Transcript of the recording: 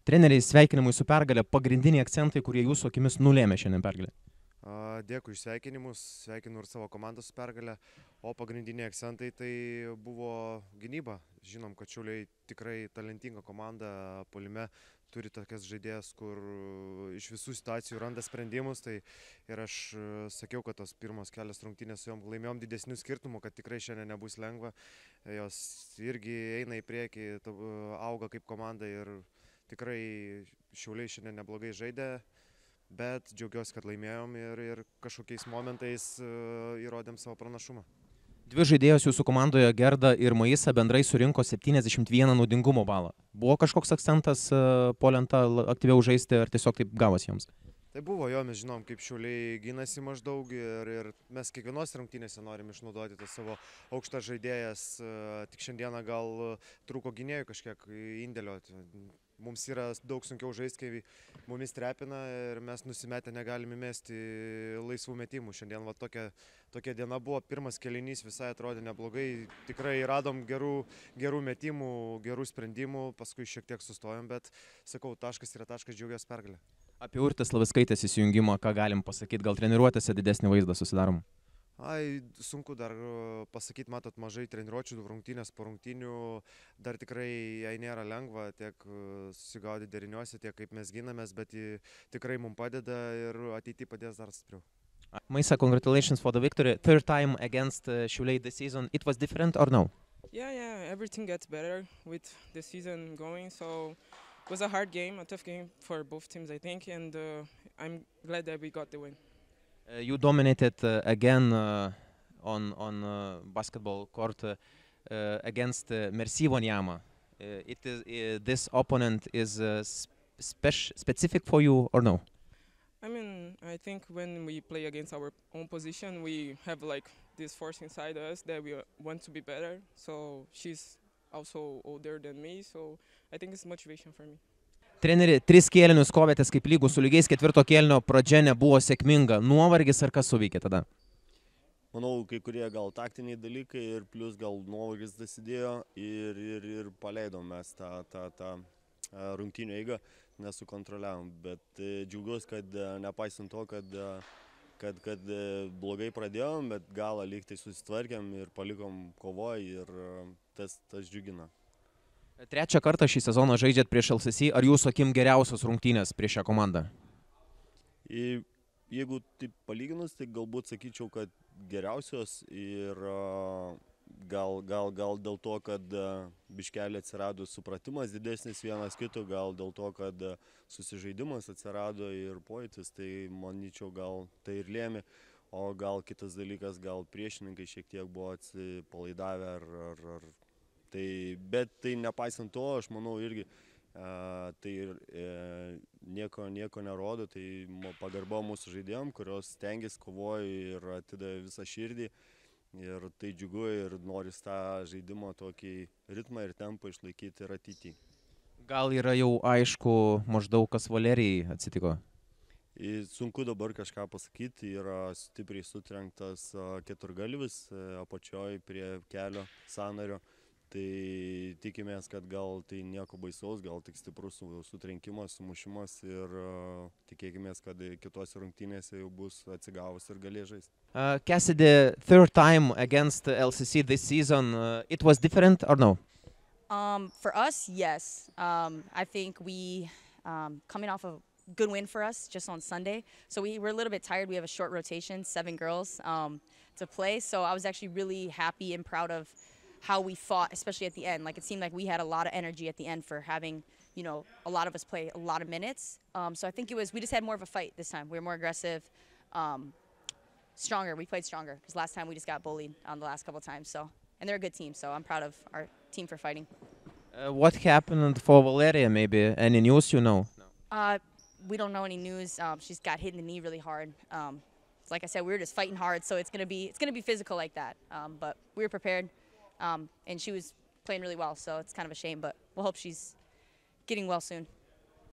Treneriai, sveikinimai su pergalė, pagrindiniai akcentai, kurie jūsų akimis nulėmė šiandien pergalę. Dėkui iš sveikinimus, sveikinu ir savo komandą su pergalė, o pagrindiniai akcentai tai buvo gynyba. Žinom, kad Šiauliai tikrai talentinga komanda puolime, turi tokias žaidėjas, kur iš visų situacijų randa sprendimus. Tai ir aš sakiau, kad tos pirmos kelias rungtynės su jom laimėjom didesnių skirtumų, kad tikrai šiandien nebus lengva. Jos irgi eina į priekį, auga kaip komanda ir tikrai Šiauliai šiandien neblogai žaidė. Bet džiaugiuosi, kad laimėjom ir kažkokiais momentais įrodėm savo pranašumą. Dvi žaidėjos jūsų komandoje, Gerda ir Maisa, bendrai surinko 71 naudingumo balą. Buvo kažkoks akcentas puolent aktyviau žaisti, ar tiesiog taip gavosi jums? Tai buvo jo, mes žinom, kaip Šiauliai gynasi maždaug ir mes kiekvienos rungtynėse norim išnaudoti tas savo aukštas žaidėjas. Tik šiandieną gal trūko gynėjų kažkiek indėlio. Mums yra daug sunkiau žaisti, kai mumis trepina ir mes nusimetę negalime mesti laisvų metimų. Šiandien va, tokia diena buvo, pirmas kėlinys visai atrodė neblogai, tikrai radom gerų metimų, gerų sprendimų, paskui šiek tiek sustojom, bet sakau, taškas yra taškas, džiaugiuosi pergalę. Apie Urtės Laviskaitės įsijungimą, ką galim pasakyti, gal treniruotėse didesnį vaizdą susidarom? Sunku dar pasakyti, matot, mažai treniruočių, rungtynės po rungtynių, dar tikrai jai nėra lengva tiek susigaudyti deriniuose, tiek kaip mes ginamės, bet tikrai mums padeda ir ateityje padės dar stipriau. Maisa, congratulations for the victory. Third time against Šiauliai this season. It was different or no? Yeah, everything gets better with the season going, so it was a hard game, a tough game for both teams, I think, and I'm glad that we got the win. You dominated again on basketball court against Merci Wanyama. This opponent is specific for you or no? I mean, I think when we play against our own position, we have like this force inside us that we want to be better. So she's also older than me, so I think it's motivation for me. Treneri, 3 kėlinius kovėtės kaip lygūs su lygiais, 4 kėlinio pradžia nebuvo sėkminga. Nuovargis ar kas suveikė tada? Manau, kai kurie gal taktiniai dalykai ir plus gal nuovargis dasidėjo ir paleidom mes tą rungtynių eigą, nesukontroliavom. Bet džiaugiuosi, kad nepaisant to, kad blogai pradėjom, bet galą lyg tai susitvarkėm ir palikom kovoj ir tas džiugina. Trečią kartą šį sezoną žaidžiat prieš LCC, ar jūsų akim geriausios rungtynės prieš šią komandą? Jeigu taip palyginus, tai galbūt sakyčiau, kad geriausios ir gal dėl to, kad biškelį atsirado supratimas didesnis vienas kito, gal dėl to, kad susižaidimas atsirado ir pojūtis, tai manyčiau gal tai ir lėmė, o gal kitas dalykas, gal priešininkai šiek tiek buvo atsipalaidavę ar bet tai nepaisant to, aš manau irgi tai nieko nerodo, tai pagarba mūsų žaidėjom, kurios stengiasi, kovoja ir atidavė visą širdį ir tai džiugu ir noris tą žaidimo tokį ritmą ir tempą išlaikyti ir ateityje. Gal yra jau aišku maždaug, kas Valerijai atsitiko? Sunku dabar kažką pasakyti, yra stipriai sutrenktas keturgalvis apačioj prie kelio sąnario. Tai tikimės, kad gal tai nieko baisaus, gal tik stiprus sutrenkimas, sumušimas ir tikėkimės, kad kitose rungtynėse jau bus atsigavus ir galės žaisti. Cassidy, third time against LCC this season, it was different or no? For us, yes. I think we coming off a good win for us just on Sunday, so we're a little bit tired. We have a short rotation, 7 girls to play, so I was actually really happy and proud of how we fought, especially at the end. Like, it seemed like we had a lot of energy at the end for having, a lot of us play a lot of minutes. So I think we just had more of a fight this time. We were more aggressive, stronger. We played stronger because last time we just got bullied on the last couple of times. So, and they're a good team, so I'm proud of our team for fighting. What happened for Valeria, maybe? Any news you know? We don't know any news. She's got hit in the knee really hard. Like I said, we were just fighting hard, so it's gonna be physical like that. But we were prepared. And she was playing really well, so it's kind of a shame, but we'll hope she's getting well soon.